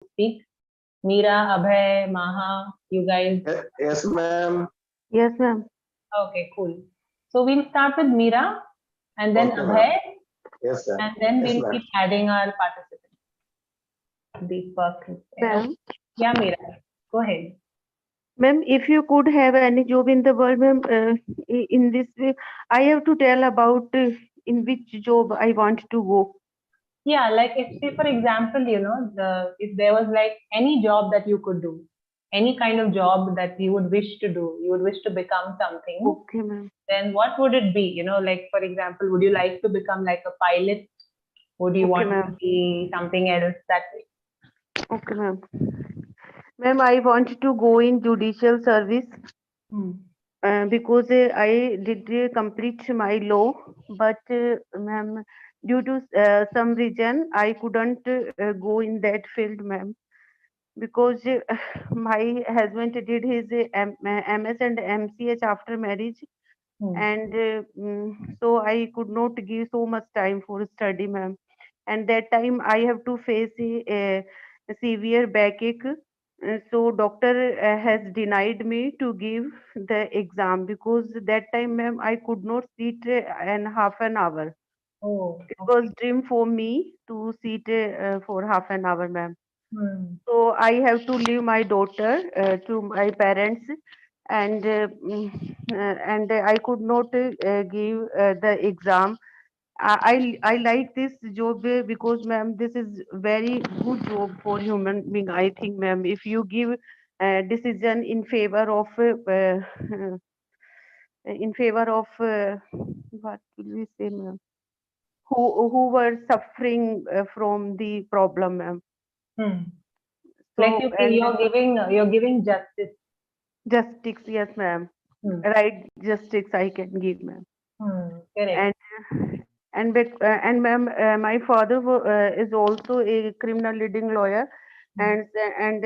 speak. Meera, Abhay, Maha, you guys. Yes, ma'am. Yes, ma'am. Okay, cool. So we'll start with Meera and then Okay, ma'am. Abhay, Yes, sir. and then Yes, we'll ma'am. keep adding our participants. Deepak. Okay. Ma'am. Yeah, Meera, go ahead. Ma'am, if you could have any job in the world, ma'am, in this way, I have to tell about in which job I want to go. Yeah, like if say for example, if there was like any job that you could do, any kind of job that you would wish to do, you would wish to become something, Okay, ma'am. then what would it be? Like for example, would you like to become like a pilot? Would you Okay, want to ma'am. be something else that way? Okay, ma'am. Ma'am, I want to go in judicial service Hmm. because I did complete my law, but ma'am, due to some reason, I couldn't go in that field, ma'am, because my husband did his MS and MCH after marriage, Hmm. and so I could not give so much time for study, ma'am. And that time I have to face a severe backache. So doctor has denied me to give the exam because that time, ma'am, I could not sit an half an hour. Oh, It was okay. dream for me to sit for half an hour, ma'am. Hmm. So I have to leave my daughter to my parents, and I could not give the exam. I like this job because, ma'am, this is very good job for human being. I think, ma'am, if you give decision in favor of what will we say, ma'am, who were suffering from the problem, ma'am. Hmm. Like So and you're giving justice. justice, yes, ma'am. Hmm. Right, justice I can give, ma'am. Hmm. And Correct. and ma'am, my father is also a criminal leading lawyer, Hmm. and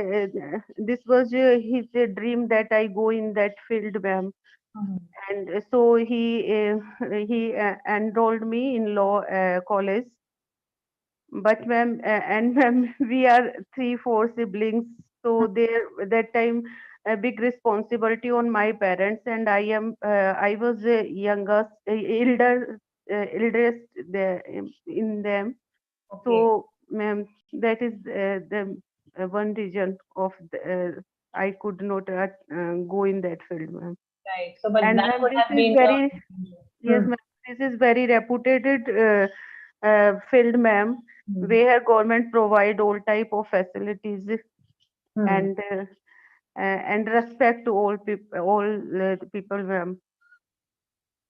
this was his dream that I go in that field, ma'am. Hmm. And so he enrolled me in law college. But ma'am, and ma'am, we are three, four siblings, so there that time a big responsibility on my parents, and I was the youngest, eldest in them. Okay. So ma'am, that is the one reason of I could not go in that field, ma'am. Right. So, but And that ma'am, would this have is been your. very yes, Hmm. ma'am. This is very reputed field, ma'am, Hmm. where government provide all type of facilities Hmm. and and respect to all people, ma'am.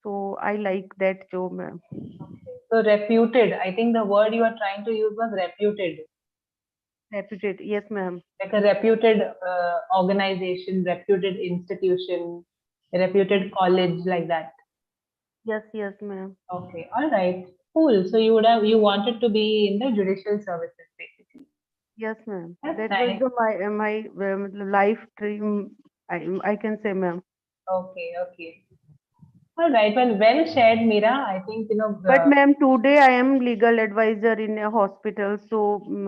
So I like that job, ma'am. So reputed. I think the word you are trying to use was reputed, Reputed, yes, ma'am. like a reputed organization, reputed institution, a reputed college, like that. Yes, yes, ma'am. Okay, all right, cool. So you wanted to be in the judicial services, basically. Yes, ma'am. That's That was nice. my life dream. I can say, ma'am. Okay, okay. All right. Well shared, Mira. I think But ma'am, today I am legal advisor in a hospital, so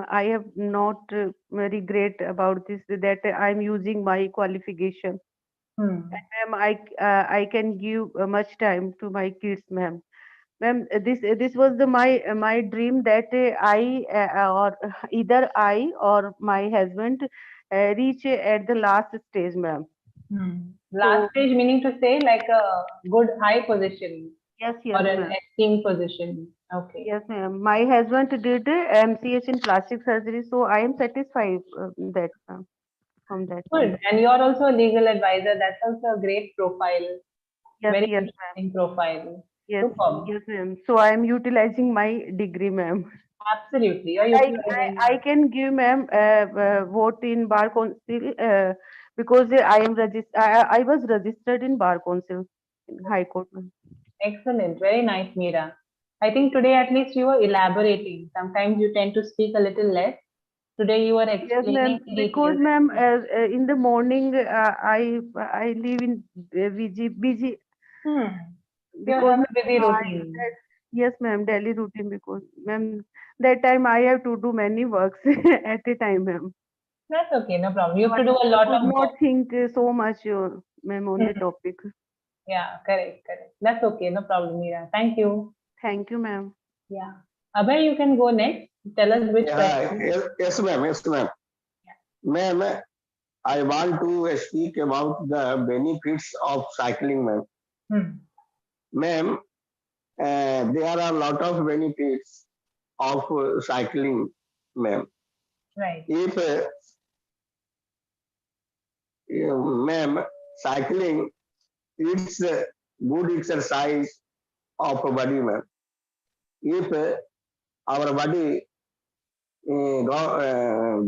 I have not regret about this that I am using my qualification. hmm, And ma'am, I can give much time to my kids, ma'am. Ma'am, this was my dream that I or either I or my husband reach at the last stage, ma'am. hmm. Last So stage meaning to say like a good high position yes, or yes, an ma'am. esteemed position. Okay. Yes, ma'am. My husband did MCH in plastic surgery, so I am satisfied that from that, ma'am. Good. And you're also a legal advisor. That's also a great profile. Yes, Very yes, ma'am. interesting profile. Yes, Superb. yes, ma'am. So I am utilizing my degree, ma'am. Absolutely. You're And I utilizing. can give, ma'am, vote in bar council because I was registered in bar council in High Court, ma'am. Excellent. Very nice, Mira. I think today at least you were elaborating. Sometimes you tend to speak a little less. Today you are Yes, ma'am. explaining in Because, detail. ma'am, in the morning I live in BG Hmm. You because have ma'am, a busy routine. yes, ma'am, daily routine because, ma'am, that time I have to do many works at a time, ma'am. That's okay, no problem. You have to But do a I lot could of not work. think so much, ma'am, on the Mhm. topic. Yeah, correct. That's okay, no problem, Meera. Thank you. Thank you, ma'am. Yeah. Abhay, you can go next. Tell us which Yeah, question. yes, ma'am. Yes, ma'am. Ma'am, I want to speak about the benefits of cycling, ma'am. Hmm. Ma'am, there are a lot of benefits of cycling, ma'am. Right. If, ma'am, cycling, it's a good exercise of body, ma'am. If our body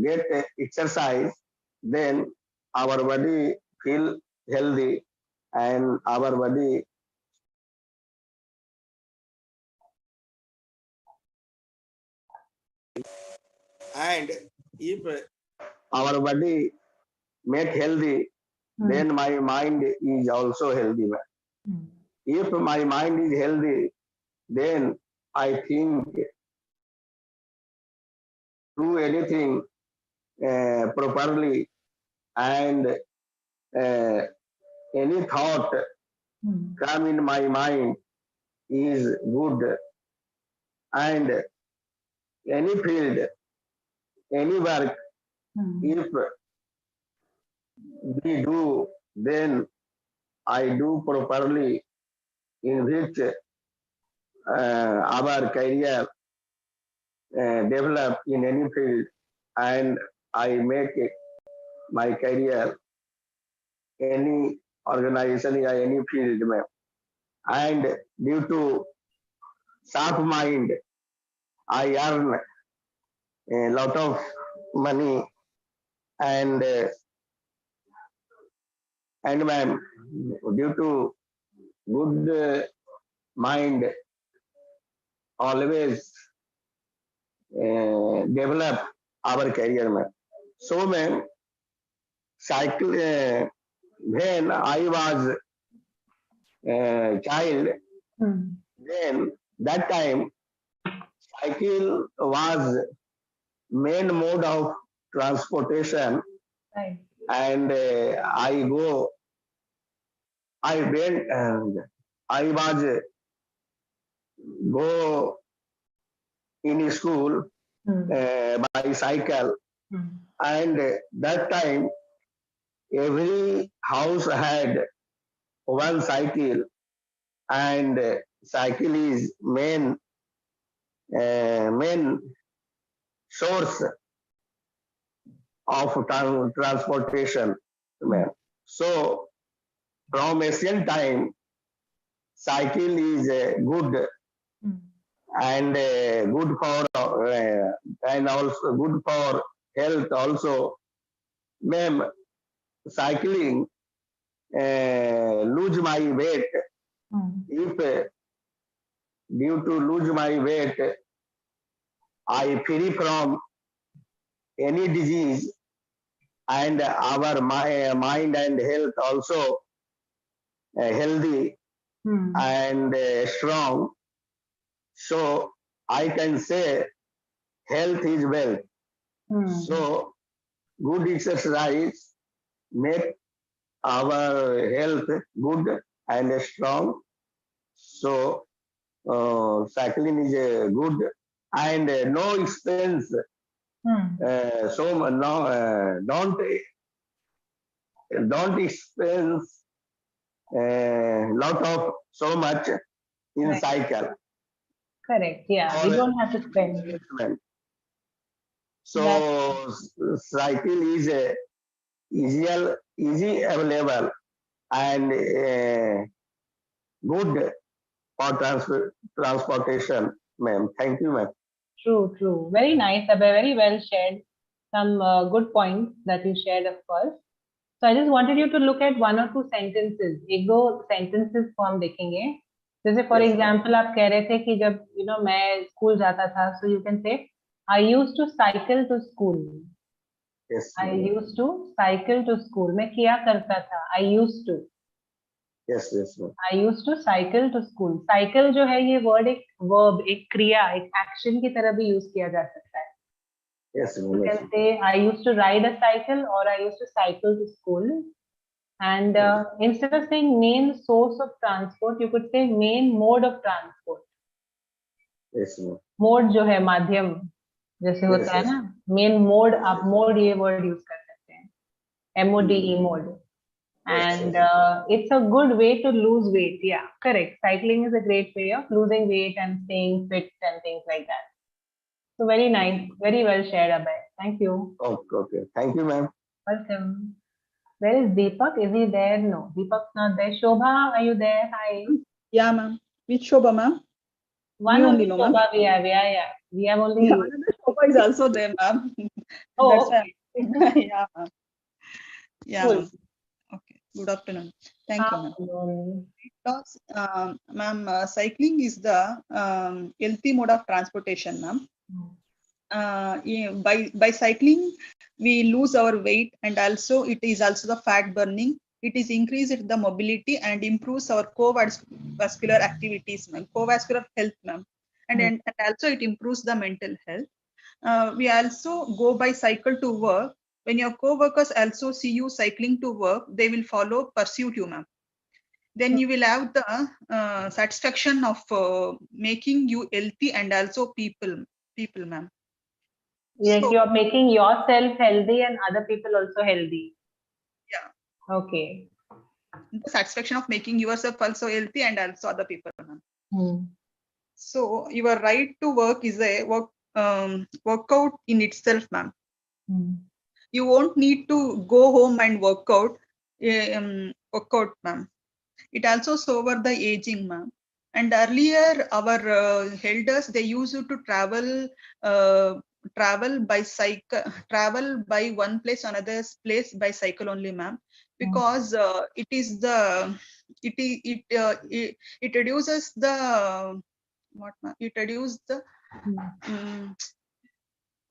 get exercise, then our body feel healthy and our body and if our body make healthy, Hmm. then my mind is also healthy, ma'am. Hmm. If my mind is healthy, then I think do anything properly and any thought Hmm. come in my mind is good and any field, any work, Hmm. if we do, then I do properly in which our career develop in any field and I make it, my career any organization or any field में and due to sharp mind I earn a lot of money and ma'am due to good mind always develop our career में so ma'am cycle when I was child Hmm. then that time cycle was main mode of transportation Right. and I went and I was go in school Hmm. by cycle Hmm. and that time every house had one cycle and cycle is main source of transportation Hmm. man. So from ancient time cycle is good Hmm. and good for and also good for health also ma'am cycling lose my weight Hmm. if due to lose my weight I free from any disease and our mind and health also healthy Hmm. and strong so I can say health is wealth Hmm. so good exercise make our health good and strong. So cycling is good and no expense. Hmm. So no, don't expense lot of so much in Right. cycle Correct. Yeah. We or don't have to spend. investment. That. So cycle is easy available and good for transportation, ma'am. Thank you, ma'am. True. Very nice, Abhay. Very well shared. Some good points that you shared, of course. So I just wanted you to look at one or two sentences. एक दो sentences को हम देखेंगे. जैसे for Yes, ma'am. example आप कह रहे थे कि जब मैं स्कूल जाता था, so you can say I used to cycle to school. Yes, I ma'am. used to cycle to school. मैं किया करता था. I used to. Yes, ma'am. I used to cycle to school. Cycle जो है ये word एक verb, एक क्रिया, एक action की तरह भी use किया जा सकता है. Yes, You yes. can say, I used to ride a cycle or I used to cycle to school. And instead of saying main source of transport, you could say main mode of transport. Yes, ma'am. Mode जो है माध्यम जैसे Yes, होता है yes. ना main mode आप Yes. Mode ये word use कर सकते हैं MODE mode Yes, and yes. it's a good way to lose weight. Yeah, correct. Cycling is a great way of losing weight and staying fit and things like that. So very nice, very well shared, Abhay. Thank you. Okay, okay. Thank you, ma'am. Welcome. Where is Deepak? Is he there? No, Deepak's not there. Shobha, are you there? Hi. Yeah, ma'am. Which Shobha, ma'am? One Me only only, no, ma'am. Shobha we have. Yeah, yeah. We have only Yeah, you. another Shobha is also there, ma'am. Oh, That's why. okay. Yeah, ma'am. Yeah, Cool. ma'am. Okay. Good afternoon. Thank you, ma'am. Afternoon. Because, ma'am, cycling is the healthy mode of transportation, ma'am. Yeah, by cycling, we lose our weight, and also it is also the fat burning. It is increased the mobility and improves our co-vascular activities, ma'am, co-vascular health, ma'am, and also it improves the mental health. We also go by cycle to work. When your co-workers also see you cycling to work, they will pursue you, ma'am. Then you will have the satisfaction of making you healthy and also people, ma'am. Like So, you're making yourself healthy and other people also healthy. yeah, Okay. the satisfaction of making yourself also healthy and also other people, ma'am. So your right to work is a workout in itself, ma'am. You won't need to go home and work out, ma'am. It also sober the aging, ma'am. And earlier, our elders, they used to travel by cycle, travel by one place another place by cycle only, ma'am, because it reduces the what, ma'am? It reduces the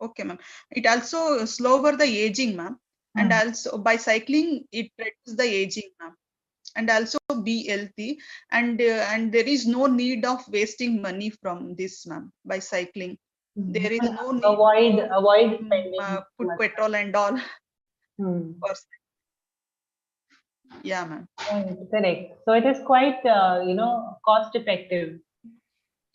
okay, ma'am. It also slower the aging, ma'am, and also by cycling it reduces the aging, ma'am, and also be healthy, and there is no need of wasting money from this, ma'am. By cycling, there is no need avoid to spending put much. petrol and all. Hmm. Yeah, ma'am. Right, correct. So it is quite cost effective.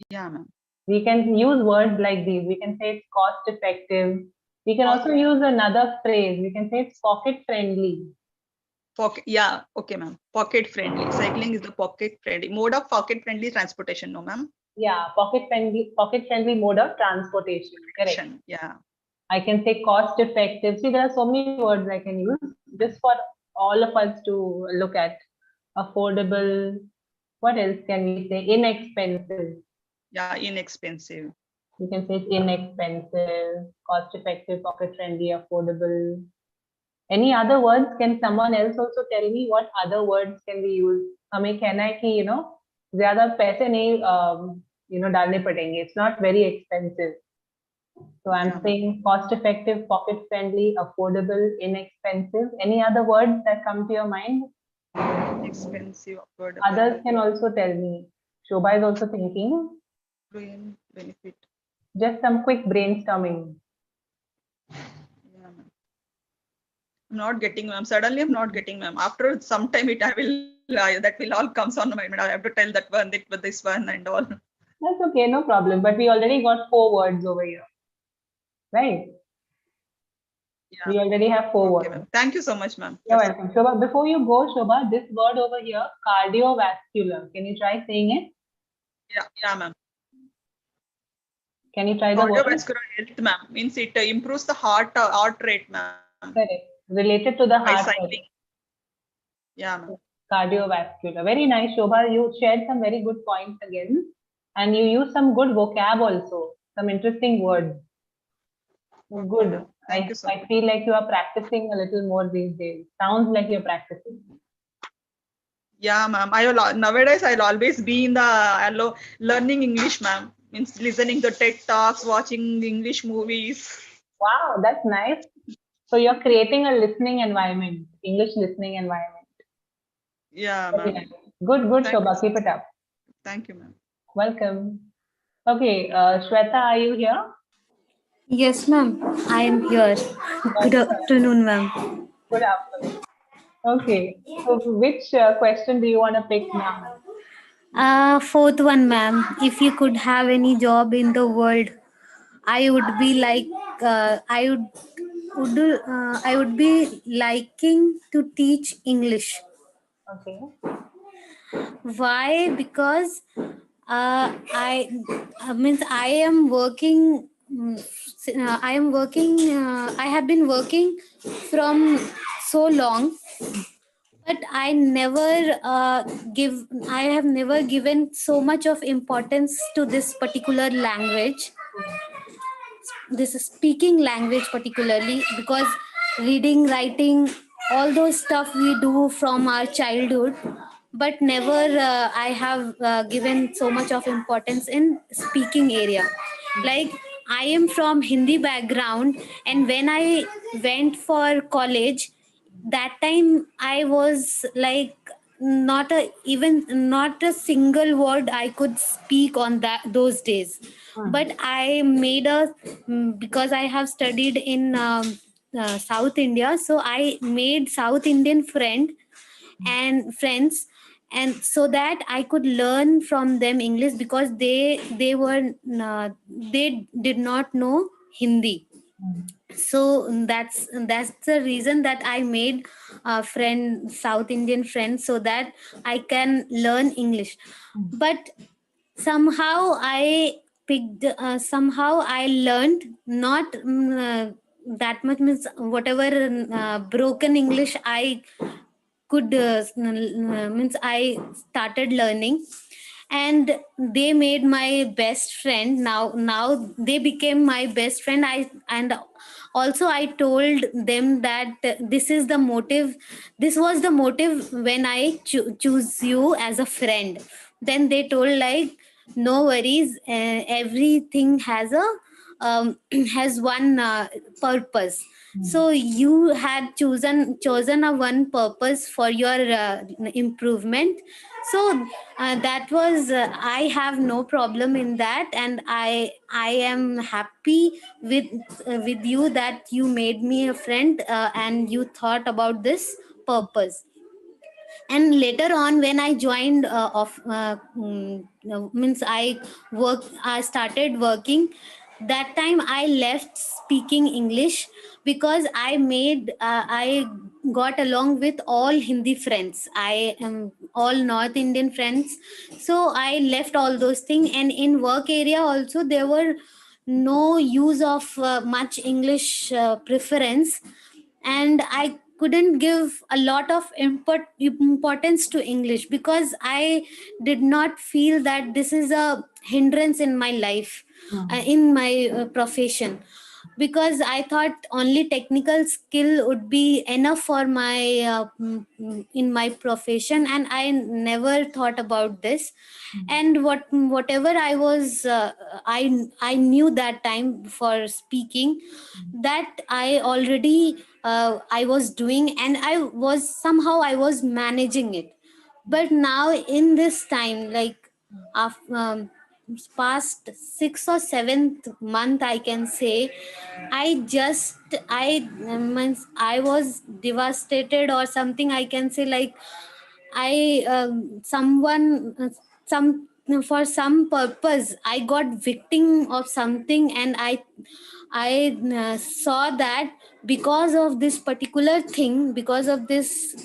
Yeah, ma'am. We can use words like these. We can say it's cost effective. We can also use another phrase. We can say it's pocket friendly. Pocket, yeah, okay, ma'am. Pocket friendly. Cycling is the pocket friendly mode of pocket friendly transportation, no, ma'am. Yeah, pocket friendly mode of transportation. Correct. Yeah. I can say cost effective. See, there are so many words I can use just for all of us to look at. Affordable. What else can we say? Inexpensive. Yeah, inexpensive. You can say it's inexpensive, cost effective, pocket friendly, affordable. Any other words? Can someone else also tell me what other words can we use? हमें कहना है कि ज़्यादा पैसे नहीं डालने पड़ेंगे. It's not very expensive. So I'm saying cost effective, pocket friendly, affordable, inexpensive. Any other words that come to your mind? Expensive, affordable. Others can also tell me. Shobha is also thinking. Benefit. Just some quick brainstorming. Yeah, ma'am. I'm not getting, ma'am. Suddenly, I'm not getting, ma'am. After some time, that will all comes on my mind. I have to tell that one, this one, and all. That's okay, no problem. But we already got 4 words over here, right? Yeah. We already have 4 Okay, words. ma'am. Thank you so much, ma'am. You're welcome. Shobha, before you go, Shobha, this word over here, cardiovascular. Can you try saying it? Yeah, ma'am. Can you try the word? Cardiovascular health, ma'am, means it improves the heart rate, ma'am. Correct. Related to the By heart. cycling. Yeah, ma'am. Cardiovascular. Very nice, Shobha. You shared some very good points again. And you used some good vocab also. Some interesting words. Good. Thank you so much. I feel like you are practicing a little more these days. Sounds like you're practicing. Yeah, ma'am. Nowadays I'll always be in the learning English, ma'am. Means listening the TED talks, watching English movies. Wow, that's nice. So you're creating a listening environment, English listening environment. Yeah, ma'am. Nice. Good, Shobha. Keep it up. Thank you, ma'am. Welcome. Okay, Shweta, are you here? Yes, ma'am. I am here. Good afternoon, ma'am. Good afternoon. Okay. So which question do you want to pick now? Fourth one, ma'am. If you could have any job in the world, I would be like, I would be liking to teach English. Okay. Why? Because means I am working. I am working. I have been working from so long, but I have never given so much of importance to this particular language, this speaking language particularly, because reading, writing, all those stuff we do from our childhood, but never I have given so much of importance in speaking area. Like, I am from Hindi background, and when I went for college, that time I was like, not a single word I could speak on that those days. But I made because I have studied in South India, so I made South Indian friends, and so that I could learn from them English, because they did not know Hindi. So that's the reason that I made a friend, South Indian friends, so that I can learn English. But somehow I learned not that much, means whatever broken English I could means I started learning, and they made my best friend. Now they became my best friend. Also I told them that this was the motive when I choose you as a friend. Then they told, like, no worries, everything has a has one purpose. So you had chosen a one purpose for your improvement. So that was I have no problem in that, and I am happy with you that you made me a friend, and you thought about this purpose. And later on, when I joined means I started working. That time I left speaking English, because I got along with all Hindi friends. I am all North Indian friends, so I left all those things. And in work area also, there were no use of much English preference, and I couldn't give a lot of importance to English, because I did not feel that this is a hindrance in my life, in my profession, because I thought only technical skill would be enough for my in my profession, and I never thought about this. And whatever I was I knew that time for speaking, that I already I was doing, and I was managing it. But now in this time, like, after past 6 or 7 month, I can say, I was devastated or something, I can say. Like, I someone some for some purpose I got victim of something, and I saw that because of this particular thing, because of this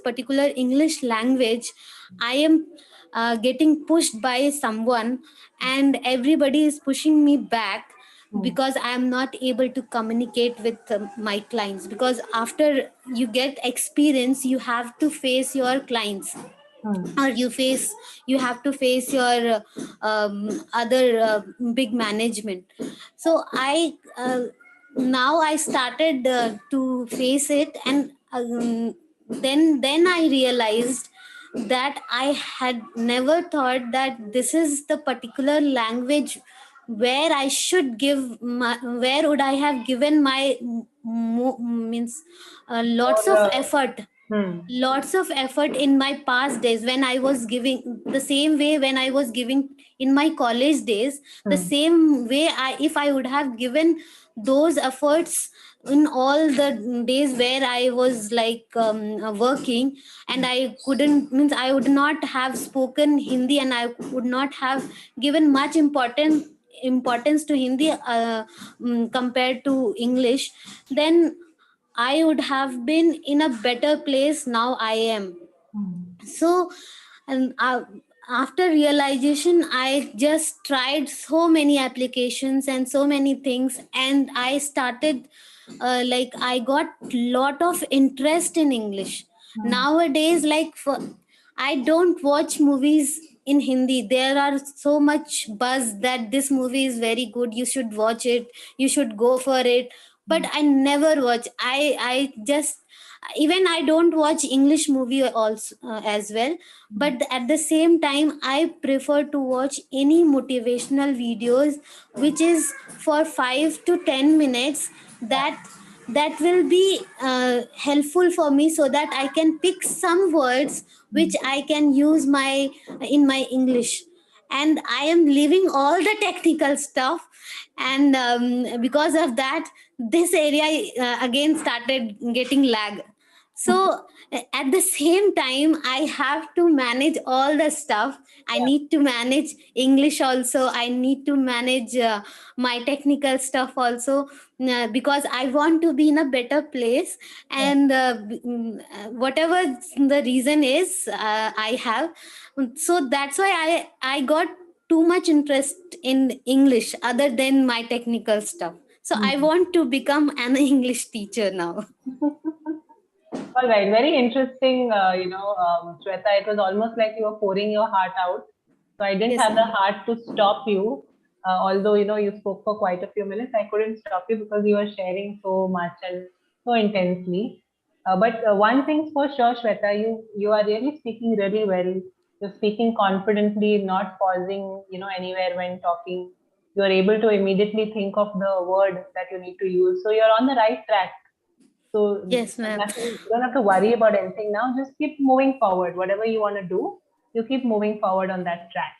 particular English language, I am getting pushed by someone, and everybody is pushing me back, because I am not able to communicate with my clients. Because after you get experience, you have to face your clients, or you have to face your other big management. So I now I started to face it, and then I realized that I had never thought that this is the particular language where I should where would I have given my means lots Or of effort. lots of effort in my past days when I was giving the same way when I was giving in my college days, the same way if I would have given those efforts in all the days where I was like working, and I couldn't means I would not have spoken Hindi, and I would not have given much importance to Hindi compared to English, then I would have been in a better place now I am. So, and after realization, I just tried so many applications and so many things, and I started like I got lot of interest in English nowadays. Like I don't watch movies in Hindi. There are so much buzz that this movie is very good. You should watch it. You should go for it. But I never watch. I just even I don't watch English movie also as well. But at the same time, I prefer to watch any motivational videos, which is for 5 to 10 minutes. That will be helpful for me so that I can pick some words which I can use my in my English. And I am leaving all the technical stuff, and because of that, this area again started getting lag. So at the same time, I have to manage all the stuff. I need to manage English also. I need to manage my technical stuff also, because I want to be in a better place. And whatever the reason is, I have. So that's why I got too much interest in English other than my technical stuff. So I want to become an English teacher now. All right, very interesting. Shweta, it was almost like you were pouring your heart out. So I didn't Yes, have the ma'am. heart to stop you. Although you spoke for quite a few minutes, I couldn't stop you because you were sharing so much and so intensely. But one thing's for sure, Shweta, you are really speaking really well. You're speaking confidently, not pausing, anywhere when talking. You're able to immediately think of the word that you need to use. So you're on the right track. So Yes, ma'am. nothing, you don't have to worry about anything now. Just keep moving forward. Whatever you want to do, you keep moving forward on that track.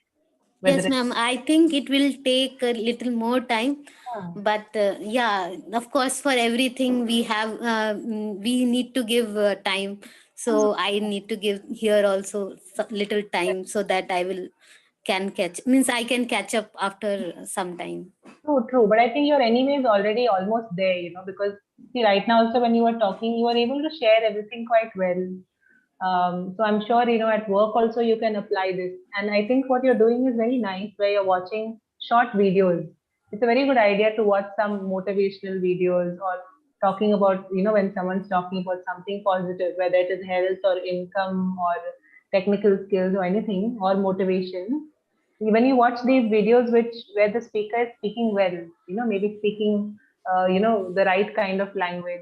Whether Yes, ma'am. I think it will take a little more time, but yeah, of course, for everything we need to give time. So I need to give here also little time so that I will can catch means I can catch up after some time. true. But I think you're anyways already almost there, because see, right now also when you were talking, you were able to share everything quite well. So I'm sure, at work also you can apply this. And I think what you're doing is very nice, where you're watching short videos. It's a very good idea to watch some motivational videos or talking about, when someone's talking about something positive, whether it is health or income or technical skills or anything or motivation. When you watch these videos where the speaker is speaking well, maybe speaking the right kind of language,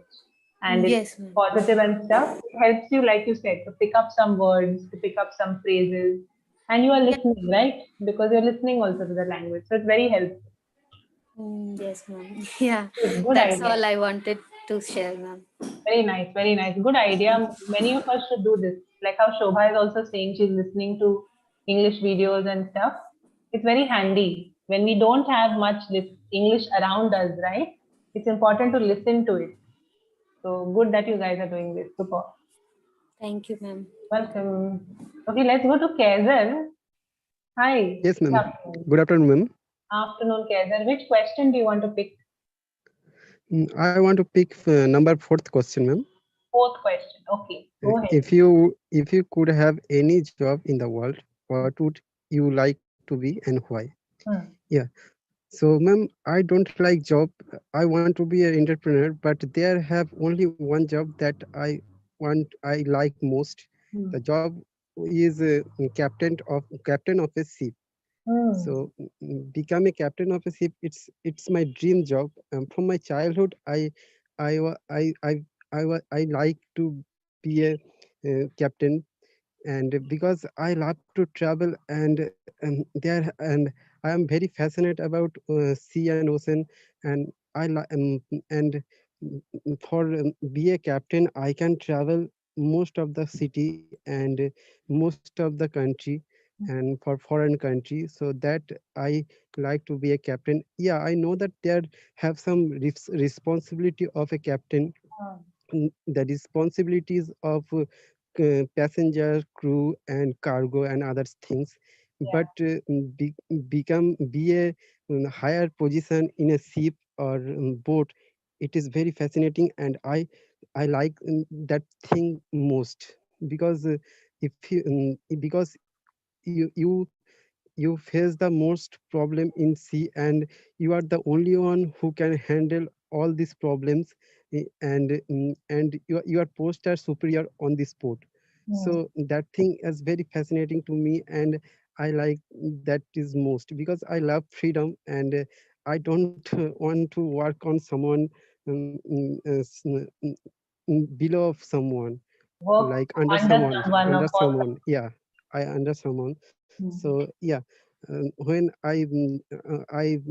and it's Yes, ma'am. positive and stuff, it helps you, like you said, to pick up some words, to pick up some phrases, and you are Yeah. listening, right? Because you're listening also to the language, so it's very helpful. Yes, ma'am. Yeah, Good that's idea. all I wanted to share, ma'am. Very nice, very nice. Good idea. Many of us should do this. Like how Shobha is also saying she's listening to English videos and stuff. It's very handy when we don't have much English around us, right? It's important to listen to it. So good that you guys are doing this. Super. Thank you, ma'am. Welcome. Okay, let's go to Kaiser. Hi. Yes, Good ma'am. afternoon. Good afternoon, ma'am. Afternoon, Kaiser. Which question do you want to pick? I want to pick number 4th question, ma'am. Fourth question. Okay, go ahead. If you could have any job in the world, what would you like to be and why? Yeah. So, ma'am, I don't like job. I want to be an entrepreneur, but there have only one job that I like most. The job is captain of a ship. So become a captain of a ship. It's my dream job. From my childhood, I wa- I like to be a captain, and because I love to travel, and there and I am very fascinated about sea and ocean, and I like and for be a captain, I can travel most of the city and most of the country and for foreign country. So that I like to be a captain. Yeah, I know that there have some responsibility of a captain, the responsibilities of passenger, crew, and cargo and other things. Yeah. But be a higher position in a ship or boat, it is very fascinating, and I like that thing most because if you because you face the most problem in sea, and you are the only one who can handle all these problems, and you are posted superior on the spot. Hmm. So that thing is very fascinating to me, and I like that is most because I love freedom, and I don't want to work on someone below of someone, Work like under under someone, someone or for yeah, I under someone. someone. So yeah, when I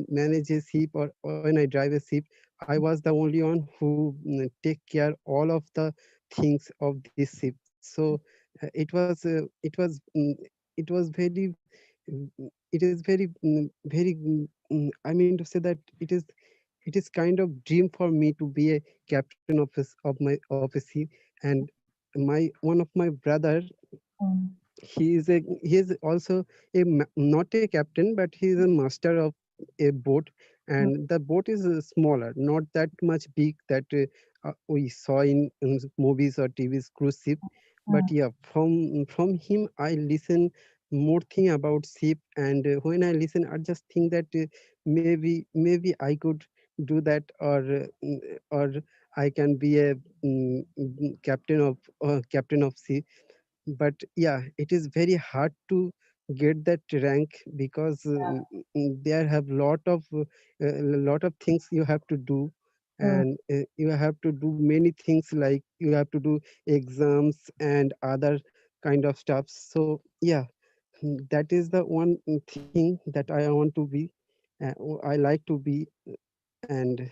manage a ship, or when I drive a ship, I was the only one who take care all of the things of this ship. So it was very it is very I mean to say that it is kind of dream for me to be a captain of a ship. And my one of my brother, Hmm. he is also not a captain, but he is a master of a boat. Hmm. And the boat is smaller, not that much big that we saw in movies or tvs cruise ship. But Hmm. yeah, from him I listen more thing about ship. And when I listen, I just think that maybe I could do that, or I can be a captain of ship. But yeah, it is very hard to get that rank because there have lot of things you have to do. Hmm. And you have to do many things, like you have to do exams and other kind of stuff. So yeah, that is the one thing that I want to be, I like to be. And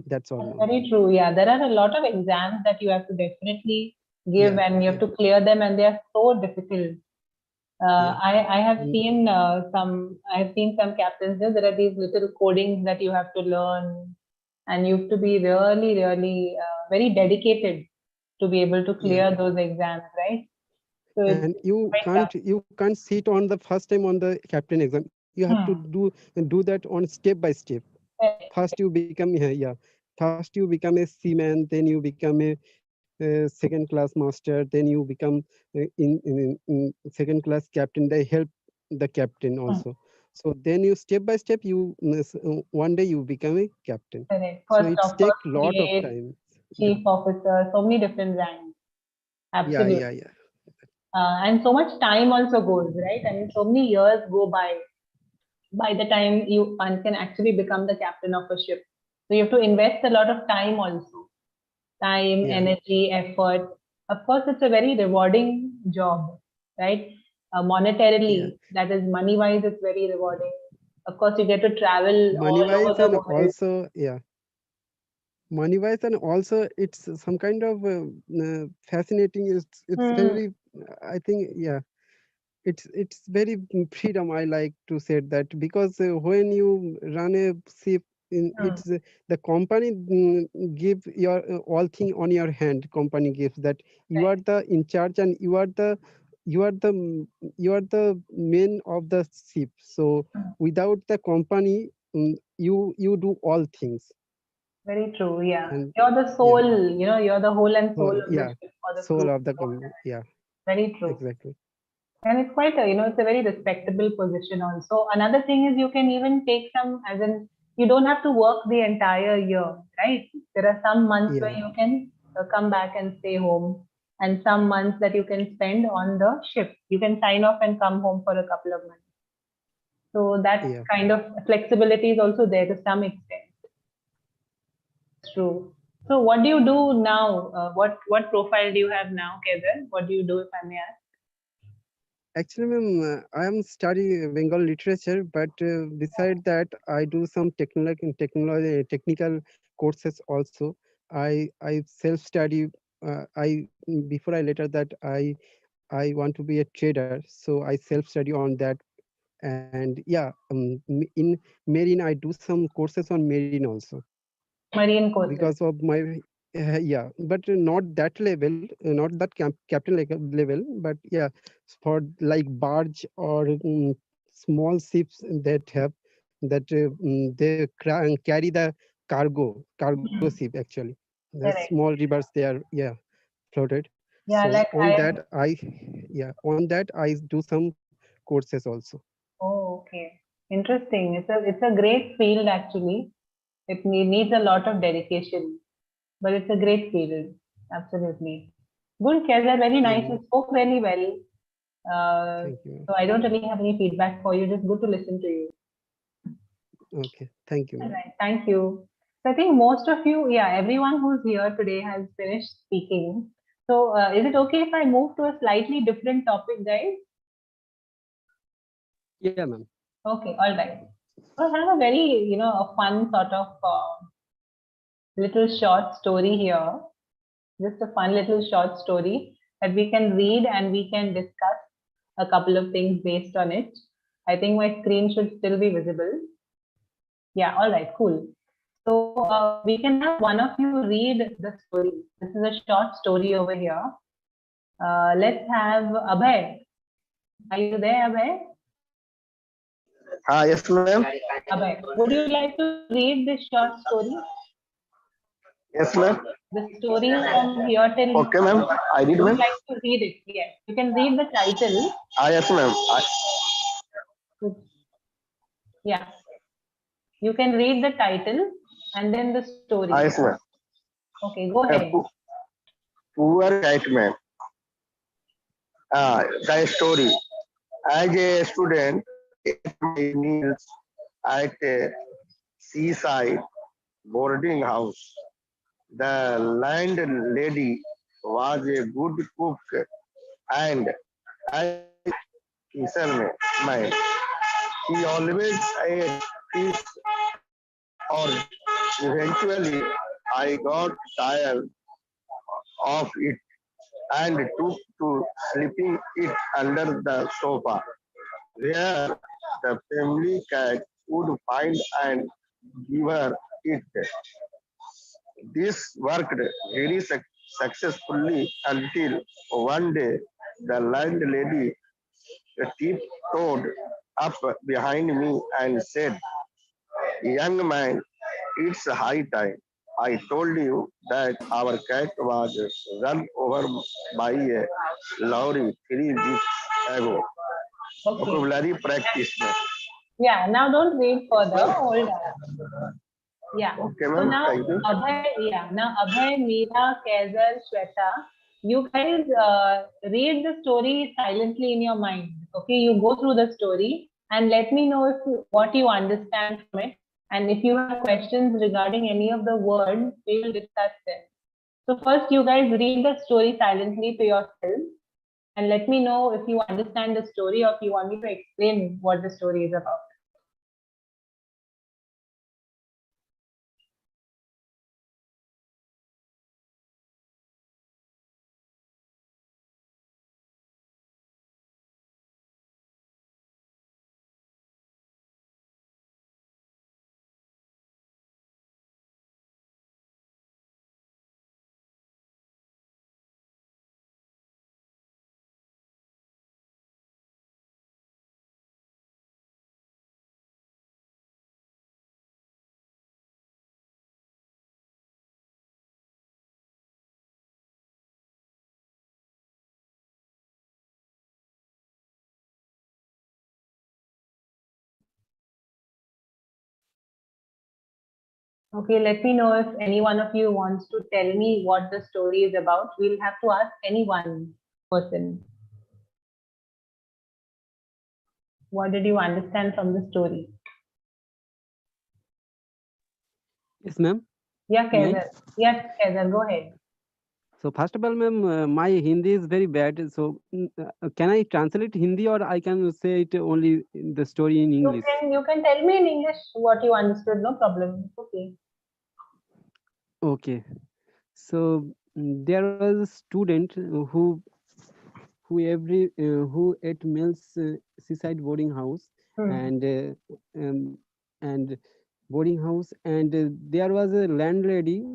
that's all, That's ma'am. very true. Yeah, there are a lot of exams that you have to definitely give, Yeah, and you have yeah, to clear them, and they are so difficult. yeah. I have Mm, seen I have seen some captains. There are these little codings that you have to learn, and you have to be really very dedicated to be able to yeah. clear those exams, right? So it's And quite tough. you can't sit on the first time on the captain exam. You have to Hmm. do that on step by step. Correct. First you become, yeah, first you become a seaman, then you become a second class master, then you become in second class captain. They help the captain Hmm. also. So then you step by step, one day you become a captain. Correct. So First it's of take lot of first, time. Yeah, chief officer, so many different ranks. yeah, Absolutely. yeah, yeah, And so much time also goes, right? I mean, so many years go by the time one can actually become the captain of a ship. So you have to invest a lot of time also, time, yeah, energy, effort. Of course, it's a very rewarding job, right? yeah. Monetarily, that is money wise, it's very rewarding. Of course, you get to travel Money all over wise, the and world. also, yeah, money wise, and also it's some kind of fascinating. It's Hmm. very, I think, yeah, it's very freedom. I like to say that because when you run a ship, Hmm. it's the company give your all thing on your hand. Company gives that you are Right. the in charge, and you are the you are the main of the ship. So Hmm. without the company, you do all things. Very true. Yeah. And You're the yeah, soul, you're the whole and soul so of the yeah, ship or the soul crew. of the yeah, Very true. exactly. And it's quite it's a very respectable position also. Another thing is you can even take some, as in, you don't have to work the entire year, right? There are some months where Yeah, you can come back and stay home, and some months that you can spend on the ship. You can sign off and come home for a couple of months. So that yeah. kind of flexibility is also there to some extent. True. So what do you do now? What profile do you have now, Kevin? What do you do, if I may ask? Actually, ma'am, I am study Bengal literature, but beside that, I do some technical courses also. I self study. before I later that I want to be a trader, so I self study on that. And yeah, in marine I do some courses on marine also Marine courses. because of my yeah, but not that level, not that captain level, but yeah, for like barge or small ships that have that they carry the cargo ship actually. The Correct. small rivers they are, yeah, floated. Yeah, So like on that I, yeah, on that I do some courses also. Oh, okay. Interesting. It's a great field actually. It needs a lot of dedication, but it's a great field. Absolutely. Good, Kaiser. Very nice. Yeah, You spoke very well. thank you. So I don't really have any feedback for you. Just good to listen to you. Okay, thank you, All ma'am. right. Thank you. So I think most of you, yeah, everyone who's here today has finished speaking. So is it okay if I move to a slightly different topic, guys? Yeah, ma'am. Okay. All right. So I have a very, a fun sort of little short story here. Just a fun little short story that we can read and we can discuss a couple of things based on it. I think my screen should still be visible. Yeah, all right, cool. So we can have one of you read the story. This is a short story over here. Let's have Abhay. Are you there, Abhay? Yes, ma'am. Abhay, would you like to read this short story? Yes, ma'am. The story from here till Okay, ma'am. I read, would you ma'am. like to read it? Yes. You can read the title. Yes, ma'am. Yeah. You can read the title and then the story. Yes, ma'am. Okay, go A ahead. poor kite man. The story. As a student, at my meals at a seaside boarding house, the landlady was a good cook and I fisherman. He always ate fish or eventually I got tired of it and took to sleeping it under the sofa, where the family cat would find and give her it. This worked very successfully until one day the landlady tiptoed up behind me and said, "Young man, it's high time. I told you that our cat was run over by a lorry 3 weeks ago." Okay. Vocabulary practice. Yeah, now don't read further. Hold on. Yeah. Okay, So ma'am. now Thank you. Abhay, Meera, Kaiser, Shweta, you guys read the story silently in your mind. Okay, you go through the story and let me know what you understand from it. And if you have questions regarding any of the words, we will discuss them. So first, you guys read the story silently to yourself and let me know if you understand the story or if you want me to explain what the story is about. Okay, let me know if any one of you wants to tell me what the story is about. We'll have to ask any one person. What did you understand from the story? Yes, ma'am. Yeah, May I? Kaiser. Yes, Kaiser, go ahead. So first of all, ma'am, my Hindi is very bad. So can I translate Hindi or I can say it only in the story in English? You can tell me in English what you understood, no problem. Okay. Okay. So there was a student who at Mills seaside boarding house and and boarding house, and there was a landlady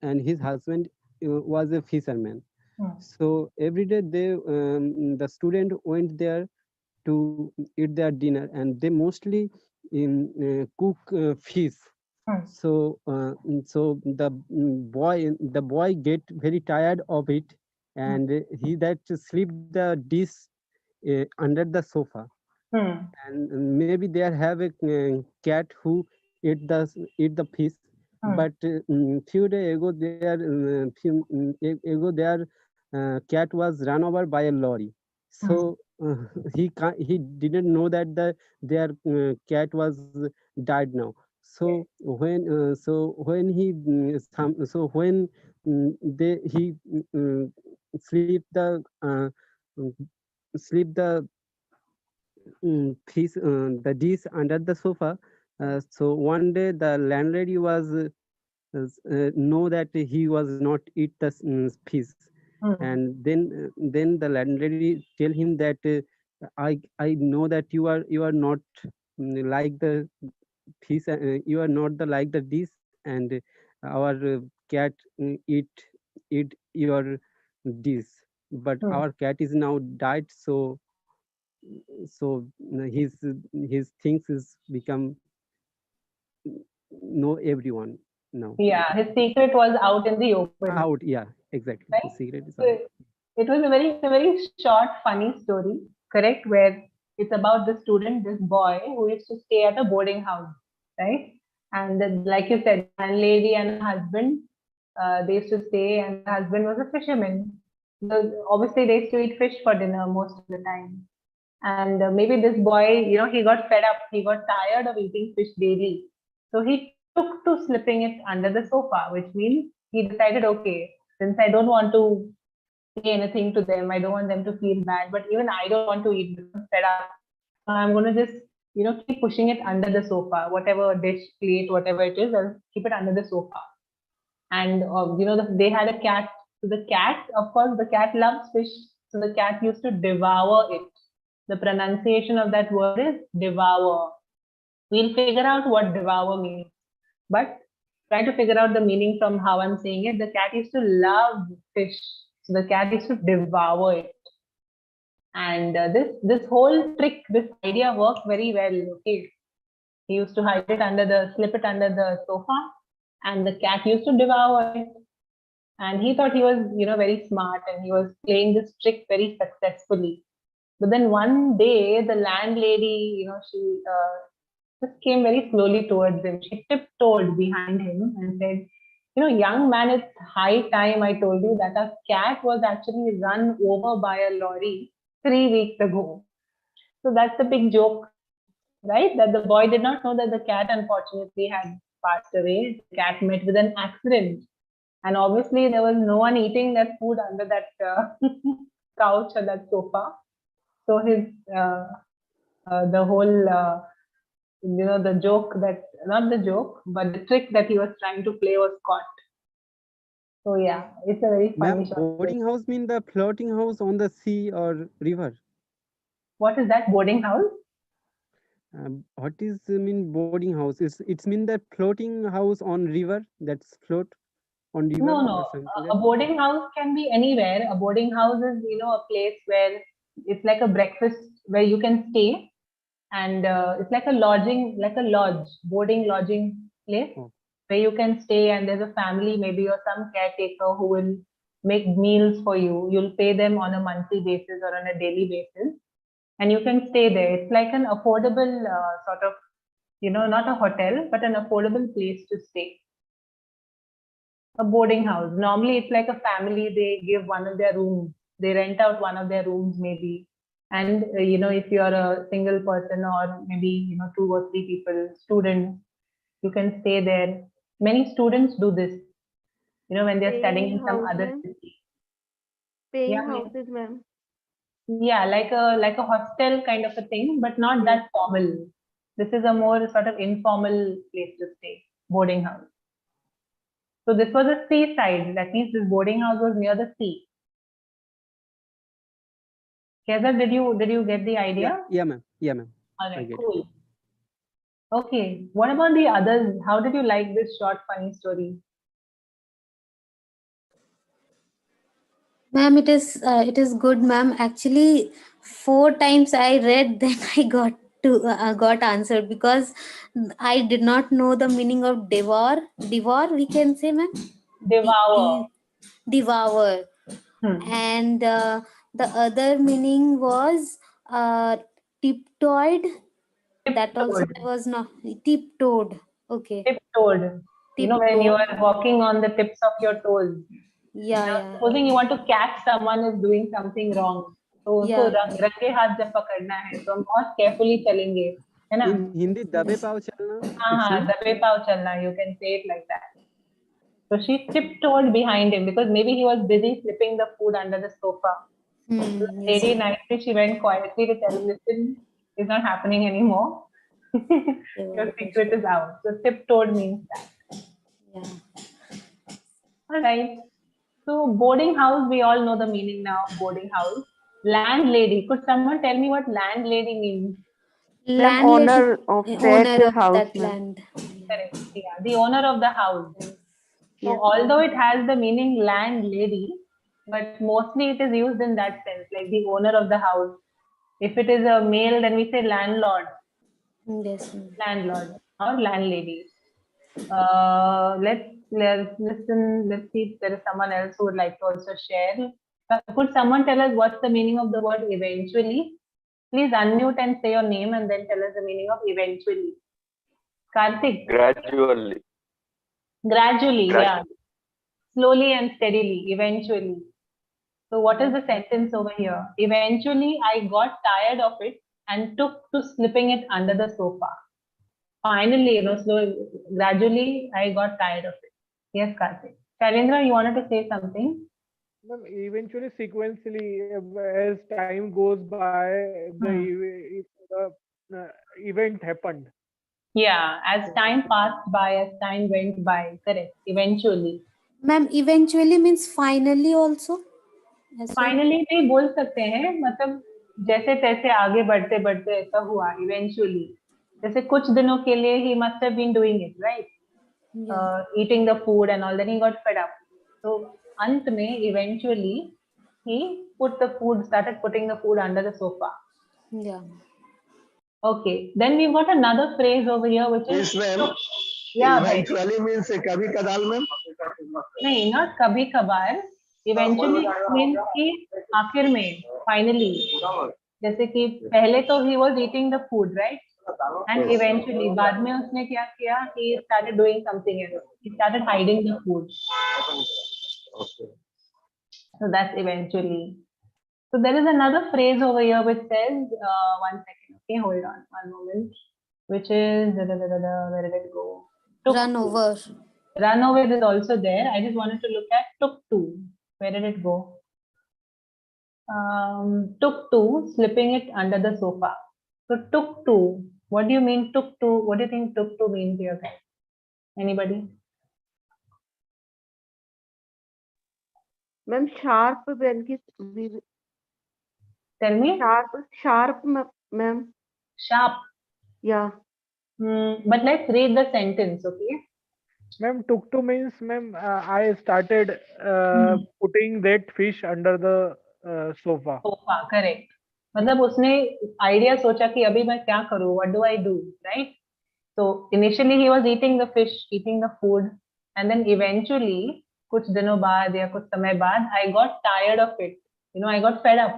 and his husband was a fisherman. So every day the student went there to eat their dinner, and they mostly cook fish. So the boy get very tired of it, and he that sleep the dish under the sofa. And maybe they have a cat who eat the fish. But few days ago their cat was run over by a lorry. So he didn't know that their cat was died now. So when they he sleep the mm, sleep the dish under the sofa. So one day the landlady was know that he was not eat the fish, and then the landlady tell him that I know that you are not like the fish, you are not the like the dish, and our cat eat your dish, but our cat is now died. So his things is become know everyone now. Yeah, his secret was out in the open. Out, yeah, exactly. Right? The secret is So out. it was a very short, funny story, correct? Where it's about the student, this boy who used to stay at a boarding house, right? And then, like you said, landlady and husband, they used to stay, and the husband was a fisherman. Obviously, they used to eat fish for dinner most of the time. And maybe this boy, he got fed up, he got tired of eating fish daily. So he took to slipping it under the sofa, which means he decided, okay, since I don't want to say anything to them, I don't want them to feel bad, but even I don't want to eat this, I'm fed up. So I'm going to just, keep pushing it under the sofa, whatever dish, plate, whatever it is, I'll keep it under the sofa. And, they had a cat. So the cat, of course, the cat loves fish. So the cat used to devour it. The pronunciation of that word is devour. We'll figure out what devour means. But try to figure out the meaning from how I'm saying it. The cat used to love fish. So the cat used to devour it. And this whole trick, this idea worked very well. Okay. He used to slip it under the sofa, and the cat used to devour it. And he thought he was, very smart, and he was playing this trick very successfully. But then one day, the landlady, she just came very slowly towards him. She tiptoed behind him and said, young man, it's high time I told you that a cat was actually run over by a lorry 3 weeks ago. So that's the big joke, right? That the boy did not know that the cat unfortunately had passed away. The cat met with an accident. And obviously, there was no one eating that food under that couch or that sofa. So the whole, the joke that, not the joke, but the trick that he was trying to play was caught. So yeah, it's a very funny Ma'am, boarding house mean the floating house on the sea or river? What is that, boarding house? What is mean boarding house? It's mean the floating house on river, that's float on river No. or something A like that? boarding house can be anywhere. A boarding house is, a place where it's like a breakfast where you can stay, and it's like a lodge, boarding lodging place Oh. where you can stay, and there's a family, maybe, or some caretaker who will make meals for you. You'll pay them on a monthly basis or on a daily basis, and you can stay there. It's like an affordable sort of, not a hotel, but an affordable place to stay. A boarding house. Normally, it's like a family. They give one of their rooms. They rent out one of their rooms, maybe. And, if you're a single person, or maybe, 2 or 3 people, students, you can stay there. Many students do this, when they're studying in some other city. Paying Yeah, houses, ma'am. yeah, like a hostel kind of a thing, but not that formal. This is a more sort of informal place to stay, boarding house. So this was a seaside. That means this boarding house was near the sea. Keza, did you get the idea? Yeah, ma'am. Yeah, ma'am. All I right, get it. cool. Okay, what about the others? How did you like this short funny story? Ma'am, it is good, ma'am. Actually, 4 times I read, then I got answered, because I did not know the meaning of devour. Devour, we can say, ma'am. Devour. Devour. And the other meaning was tiptoed. That also Tiptoed. I was not tiptoed. Okay. Tiptoed. You know, when you Tiptoed. are walking on the tips of your toes. Yeah, Now, yeah. supposing you want to catch someone who's doing something wrong, तो उसको Yeah. रंगे हाथ जब पकड़ना है तो हम बहुत carefully चलेंगे, है ना? In Hindi, dabe pav chalna. हाँ It's हाँ, mean? दबे पाव चलना. You can say it like that. So she tiptoed behind him because maybe he was busy slipping the food under the sofa. Yes. Very nicely, she went quietly to tell him, listen, it's not happening anymore. Your secret is out. So tiptoed means that. Yeah. All right. So boarding house, we all know the meaning now of boarding house. Landlady. Could someone tell me what landlady means? Ma'am, Landlady, owner of owner that of house, that ma'am. land. Correct. Yeah, the owner of the house. So Yes. although it has the meaning landlady, but mostly it is used in that sense, like the owner of the house. If it is a male, then we say landlord, Yes, ma'am. landlord or landlady. Let's listen. Let's see if there is someone else who would like to also share. Could someone tell us what's the meaning of the word eventually? Please unmute and say your name and then tell us the meaning of eventually. Karthik. Gradually. Gradually, yeah. Slowly and steadily, eventually. So what is the sentence over here? Eventually, I got tired of it and took to slipping it under the sofa. Finally, gradually, I got tired of it. Yes, Karthik. Shailendra, you wanted to say something? Ma'am, eventually, sequentially, as time goes by, the event happened. Yeah, as time passed by, as time went by, correct. Eventually. Ma'am, eventually means finally also. As well. Finally भी बोल सकते हैं, मतलब जैसे तैसे आगे बढ़ते बढ़ते ऐसा हुआ eventually. जैसे कुछ दिनों के लिए he must have been doing it, right? Yeah. Eating the food and all, then he got fed up. So अंत में eventually he started putting the food under the sofa. Yeah. Okay, then we've got another phrase over here which Yes, is ma'am. yeah, bhai. Eventually means kabhi kadal, ma'am. नहीं, not कभी कभार. Eventually means कि आखिर में, finally. जैसे कि पहले तो he was eating the food, right? And eventually बाद में उसने क्या किया? He started doing something else. He started hiding the food. Okay. So that's eventually. So there is another phrase over here which says, one second, okay, hold on, one moment, which is, where did it go? Run over. Run over is also there. I just wanted to look at took to. Where did it go? Took to, slipping it under the sofa. So took to, what do you mean took to? What do you think took to means here, guys? Anybody? Ma'am, sharp when we Tell me. sharp, ma'am. Sharp. Yeah. But let's read the sentence, okay? Ma'am, took to means, ma'am, I started putting that fish under the sofa. Sofa, correct. मतलब उसने idea सोचा कि अभी मैं क्या करूँ? What do I do? Right? So initially he was eating the fish, eating the food, and then eventually कुछ दिनों बाद या कुछ समय बाद I got tired of it. You know, I got fed up,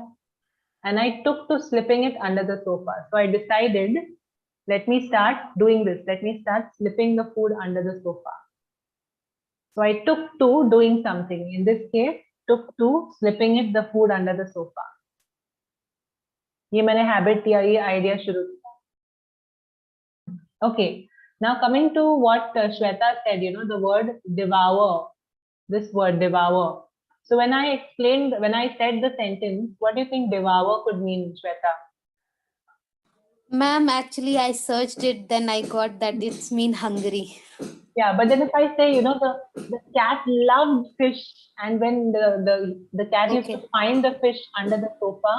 and I took to slipping it under the sofa. So I decided, let me start doing this. Let me start slipping the food under the sofa. So I took to doing something. In this case, took to slipping it the food under the sofa. ये मैंने habit या ये idea शुरू किया. Okay. Now coming to what Shweta said, you know, the word devour. This word devour. So when I said the sentence, what do you think devour could mean, Shweta? Ma'am, actually I searched it, then I got that it's mean hungry. Yeah, but then if I say, you know, the cat loved fish, and when the cat used to Okay. find the fish under the sofa,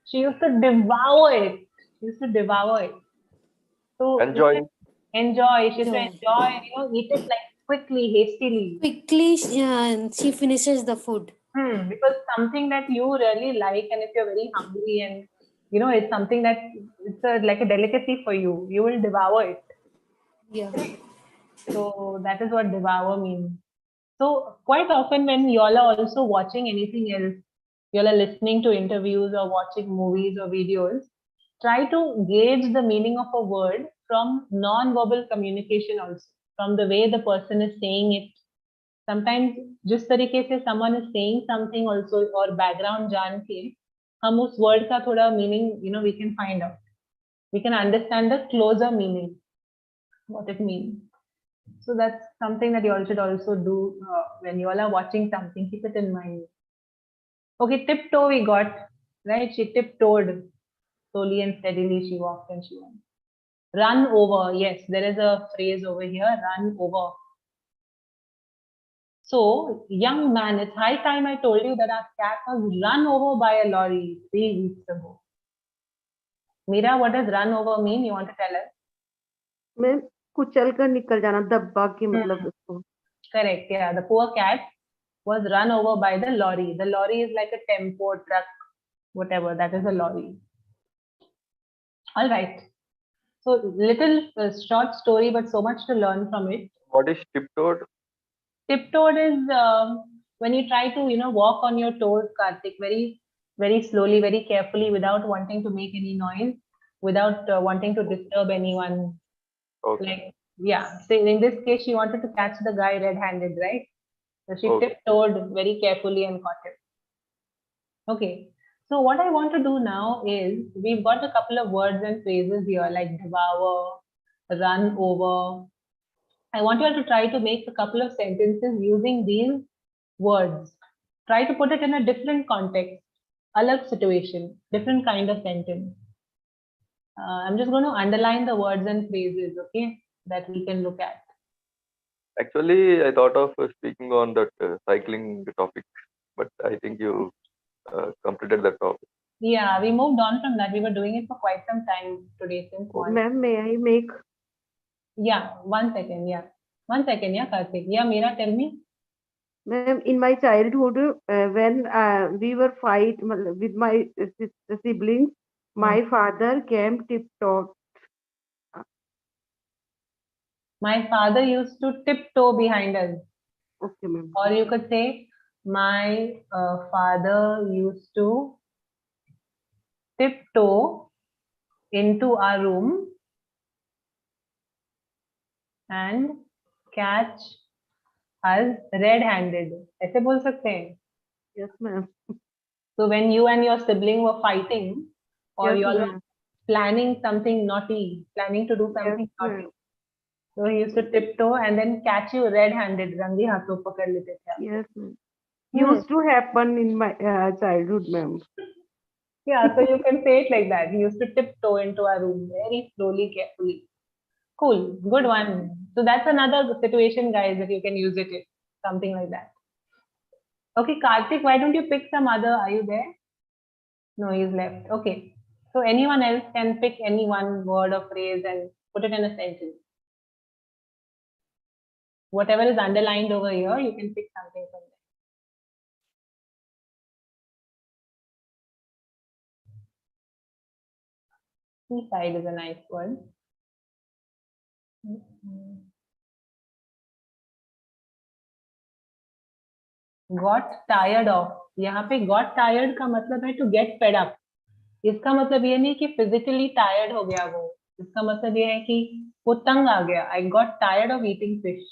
she used to devour it. She used to devour it. So Enjoying. enjoy. She used to Enjoy. enjoy, you know, eat it like quickly, hastily. Quickly, she finishes the food. Because something that you really like, and if you're very hungry, and you know, it's something that it's like a delicacy for you, you will devour it. Yeah. So that is what devour means. So quite often when y'all are also watching anything else, y'all are listening to interviews or watching movies or videos, try to gauge the meaning of a word from non-verbal communication also, from the way the person is saying it. Sometimes जिस तरीके से someone is saying something also और background जान के हम उस word का थोड़ा meaning, you know, we can find out. We can understand the closer meaning, what it means. So that's something that you all should also do when you all are watching something. Keep it in mind. Okay, tiptoe we got, right? She tiptoed slowly and steadily. She walked and she went. Run over. Yes, there is a phrase over here. Run over. So, young man, it's high time I told you that our cat was run over by a lorry 3 weeks ago. Meera, what does run over mean? You want to tell us? Ma'am कुचल कर निकल जाना, दबा के मतलब उसको. Correct. Yeah, the poor cat was run over by the lorry. The lorry is like a tempo truck, whatever. That is a lorry. All right. So little short story, but so much to learn from it. What is tiptoed? Tiptoed is when you try to, you know, walk on your toes, Karthik, very, very slowly, very carefully, without wanting to make any noise, without wanting to disturb anyone. Okay. Like, yeah. So in this case, she wanted to catch the guy red-handed, right? So she Okay. tiptoed very carefully and caught him. Okay. So what I want to do now is we've got a couple of words and phrases here like devour, run over. I want you all to try to make a couple of sentences using these words. Try to put it in a different context, alag situation, different kind of sentence. I'm just going to underline the words and phrases, okay, that we can look at. Actually, I thought of speaking on that cycling topic, but I think you completed that topic. Yeah, we moved on from that. We were doing it for quite some time today since morning. Ma'am, may I make? Yeah, 1 second. Yeah, 1 second. Yeah, Karthik. Yeah, Meera, tell me. Ma'am, in my childhood, when we were fight with my siblings, my father came tiptoe. My father used to tiptoe behind us. Okay, ma'am. Or you could say, my father used to tiptoe into our room and catch us red-handed. ऐसे बोल सकते हैं? Yes, ma'am. So when you and your sibling were fighting, or Yes, you all were ma'am. planning something naughty, planning to do something Yes, naughty, ma'am. so he used to tiptoe and then catch you red-handed. रंगे हाथों पकड़ लेते थे आपको. Yes, ma'am. Used to happen in my childhood, ma'am. Yeah, so you can say it like that. He used to tiptoe into our room very slowly, carefully. Cool, good one. So that's another situation, guys, that you can use it in. Something like that. Okay, Karthik, why don't you pick some other? Are you there? No, he's left. Okay. So anyone else can pick any one word or phrase and put it in a sentence. Whatever is underlined over here, you can pick something from there. Seaside is a nice word. Got tired of. यहाँ पे got tired का मतलब है to get fed up. इसका मतलब ये नहीं कि physically tired हो गया वो. इसका मतलब ये है कि वो तंग आ गया. I got tired of eating fish.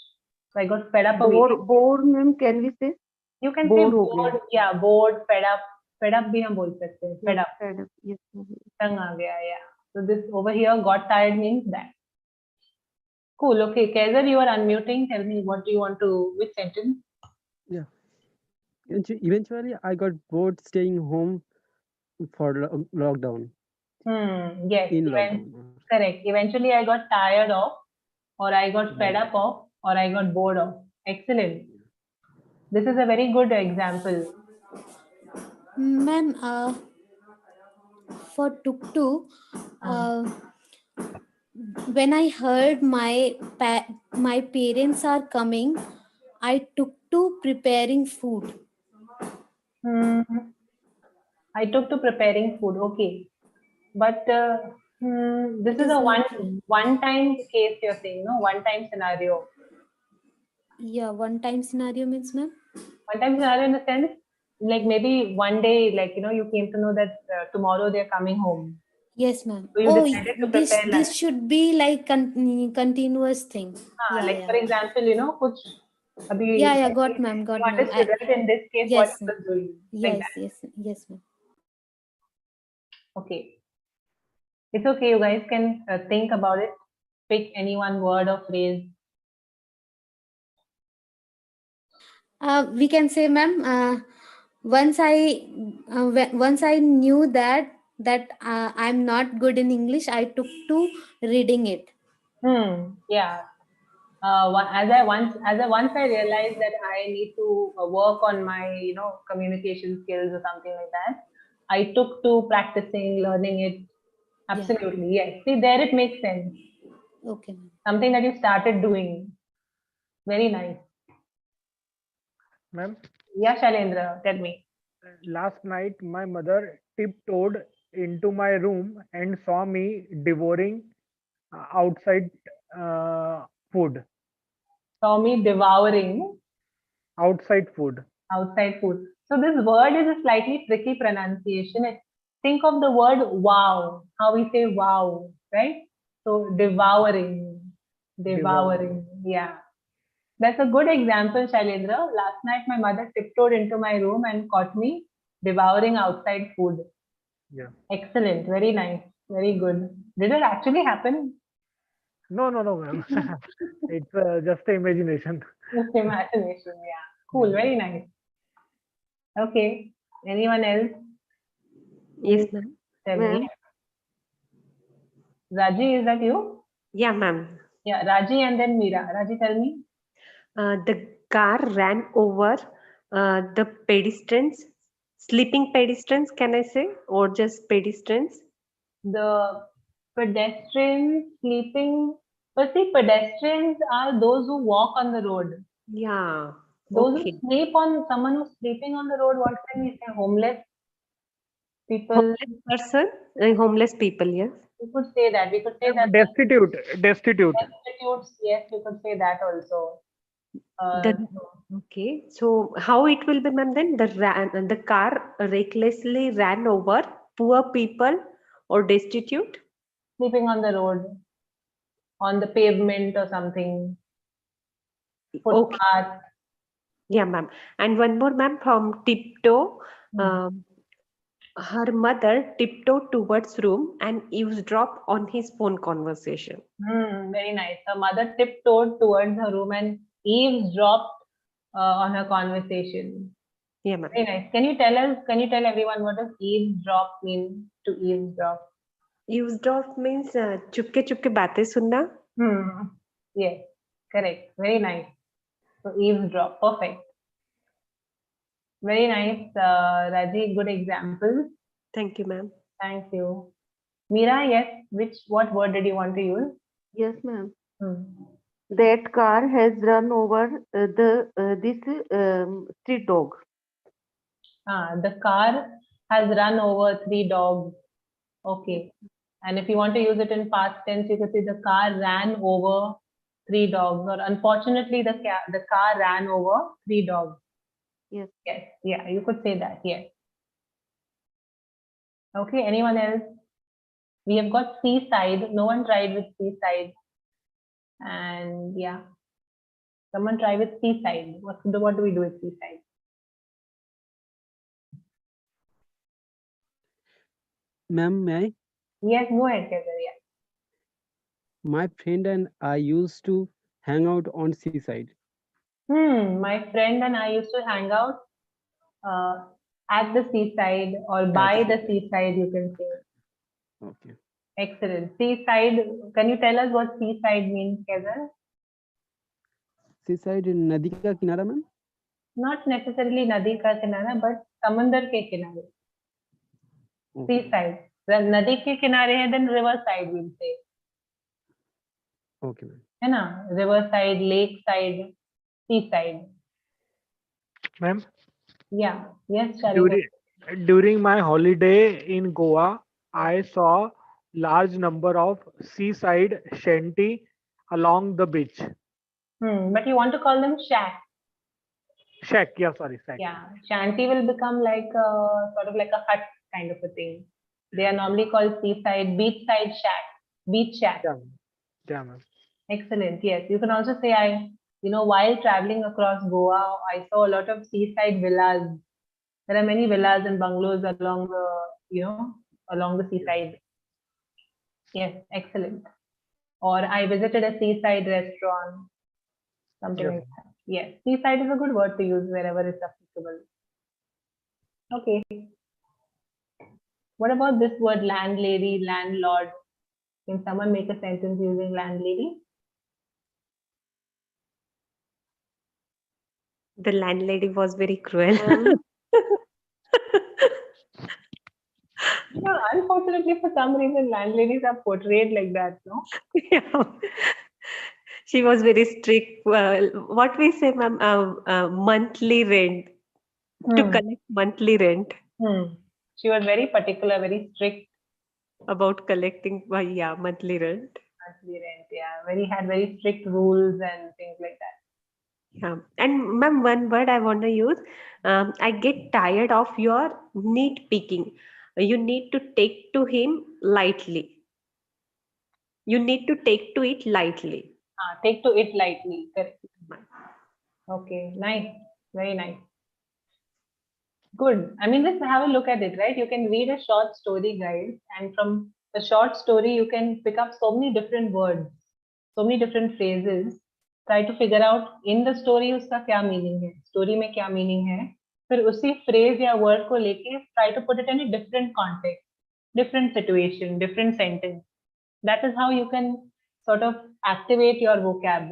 So I got fed up of eating. Bored, ma'am, can we say? You can bored say हो गया. bored. Yeah, bored, fed up. Fed up भी हम बोल सकते हैं. Fed up. Fed up. Yes, ma'am. तंग आ गया. Yeah. So this over here, got tired means that. Cool. Okay, Kaiser, you are unmuting. Tell me what do you want to, which sentence? Yeah. Eventually, I got bored staying home for lockdown. Yes. In lockdown. Correct. Eventually, I got tired of, or I got fed up of or I got bored of. Excellent. This is a very good example. Ma'am, for tuk-tuk, when I heard my parents are coming, I took to preparing food. I took to preparing food. Okay, but this It is is a not- one-time case. You're saying, no, one-time scenario. Yeah, one-time scenario means, ma'am? One-time scenario in the sense, like maybe one day, like you came to know that tomorrow they're coming home. Yes, ma'am. So you Oh, decided to this prepare this lunch. should be like continuous thing. Yeah, Like yeah. for example, kuch abhi Yeah, got ma'am, got you ma'am. understood, right? In this case, what Yes, he was doing. Like yes, that. yes, ma'am. Okay. It's okay. You guys can think about it. Pick any one word or phrase. We can say, ma'am, once I knew that I'm not good in English, I took to reading it. Yeah. As I once I realized that I need to work on my communication skills or something like that, I took to practicing, learning it. Absolutely, yes. See, there it makes sense. Okay, ma'am. Something that you started doing. Very nice. Ma'am, Yeah, Shalendra, tell me. last night my mother tiptoed into my room and saw me devouring outside food. Saw me devouring Outside food. outside food. So this word is a slightly tricky pronunciation. Think of the word wow, how we say wow, right? So devouring. Yeah. That's a good example, Shailendra. Last night, my mother tiptoed into my room and caught me devouring outside food. Yeah. Excellent. Very nice. Very good. Did it actually happen? No, ma'am. It's just the imagination. Just imagination. Yeah. Cool. Very nice. Okay. Anyone else? Yes, ma'am. Tell Ma'am. me. Raji, is that you? Yeah, ma'am. Yeah, Raji and then Meera. Raji, tell me. The car ran over the pedestrians, sleeping pedestrians, can I say, or just pedestrians? The pedestrians sleeping. But see, pedestrians are those who walk on the road. Yeah. Those Okay. who sleep on, someone who's sleeping on the road, what can we say? Homeless people. Homeless person, homeless people, yes. We could say that. We could say that. Destitute. Prostitutes, yes, we could say that also. Okay. So how it will be, ma'am, then? The car recklessly ran over poor people or destitute? Sleeping on the road, on the pavement or something. Okay. Footpath. Yeah, ma'am. And one more, ma'am, from tiptoe. Her mother tiptoed towards room and eavesdropped on his phone conversation. Very nice. Her mother tiptoed towards her room and eavesdropped on her conversation. Yeah, ma'am. Very nice. Can you tell everyone what does eavesdrop mean? To eavesdrop. Eavesdrop means Chupke Chupke बातें सुनना. Yes, correct. Very nice. So eavesdrop, perfect. Very nice, Raji. Good example. Thank you, ma'am. Thank you. Meera, yes. What word did you want to use? Yes, ma'am. That car has run over this street dog. The car has run over 3 dogs. Okay. And if you want to use it in past tense, you could say the car ran over 3 dogs. Or unfortunately, the car ran over 3 dogs. Yes. Yes. Yeah, you could say that. Yes. Okay. Anyone else? We have got seaside. No one tried with seaside. And yeah, someone try with seaside. What do we do with seaside? Ma'am, may I? Yes, go ahead, Kaiser. Yeah. My friend and I used to hang out on seaside. My friend and I used to hang out at the seaside or by the seaside, you can say. Okay. Excellent. Seaside. Can you tell us what seaside means, Kaiser? seaside नदी का किनारा ma'am? Not necessarily नदी का किनारा, but समंदर के किनारे. Seaside. नदी के किनारे है, then river side we'll say. Okay ma'am. है ना? River side, lake side, seaside. Ma'am, Yeah. Yes, Shari. during my holiday in Goa, I saw large number of seaside shanty along the beach. But you want to call them shack. Shack, yeah, sorry, shack. Yeah, shanty will become like a sort of like a hut kind of a thing. They are normally called seaside, beachside shack, beach shack. Yeah, yeah, ma'am. Excellent. Yes, you can also say while traveling across Goa, I saw a lot of seaside villas. There are many villas and bungalows along the seaside. Yes, excellent. Or I visited a seaside restaurant, something Yeah. like that. Yes, seaside is a good word to use wherever it's applicable. Okay. What about this word landlady, landlord? Can someone make a sentence using landlady? The landlady was very cruel. Unfortunately, for some reason, landladies are portrayed like that, no? Yeah. She was very strict. What we say, ma'am, monthly rent, to collect monthly rent, She was very particular, very strict. about collecting, yeah, monthly rent. Monthly rent, yeah. Had very strict rules and things like that. Yeah. And ma'am, one word I want to use, I get tired of your nitpicking. You need to take to him lightly. You need to take to it lightly. Take to it lightly. Correct. Okay, nice. Very nice. Good. I mean, just have a look at it, right? You can read a short story, guys, and from the short story, you can pick up so many different words, so many different phrases. Try to figure out in the story उसका क्या meaning है, story में क्या meaning है. फिर उसी phrase या word को लेके try to put it in a different context, different situation, different sentence. That is how you can sort of activate your vocab,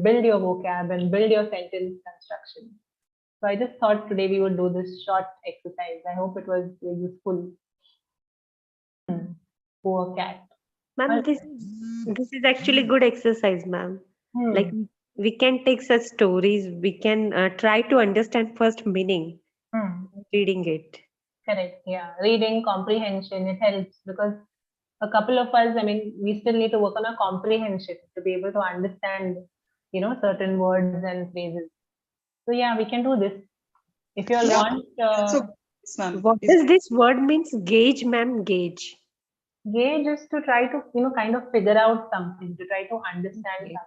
build your vocab, and build your sentence construction. So I just thought today we would do this short exercise. I hope it was useful. Poor cat. Ma'am, this is actually good exercise, ma'am. Like we can take such stories, we can try to understand first meaning, reading it. Correct. Yeah. Reading comprehension, it helps because a couple of us, we still need to work on our comprehension to be able to understand, certain words and phrases. So yeah, we can do this. If you all want. What does this word means? Gauge, ma'am, gauge. Gauge is to try to, kind of figure out something, to try to understand something.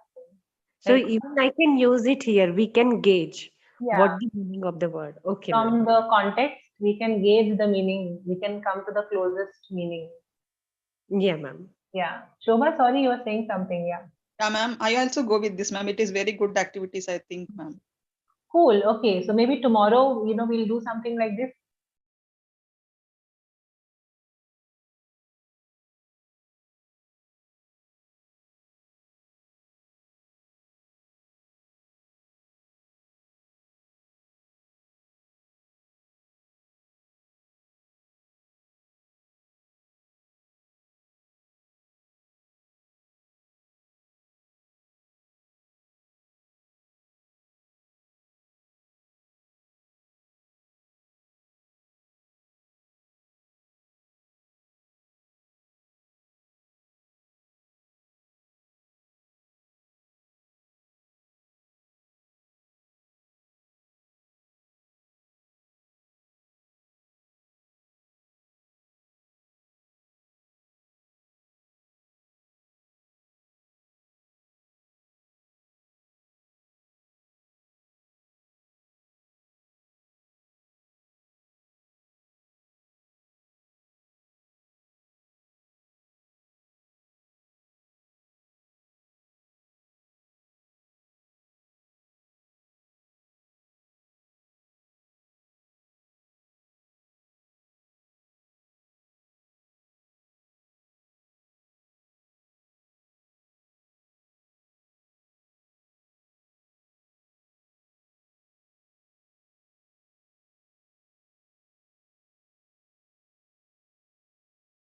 So even I can use it here. We can gauge what the meaning of the word. Okay. From the context, we can gauge the meaning. We can come to the closest meaning. Yeah, ma'am. Yeah. Shobha, sorry, you were saying something. Yeah. Yeah, ma'am. I also go with this, ma'am. It is very good activities, I think, ma'am. Cool. Okay. So maybe tomorrow, we'll do something like this.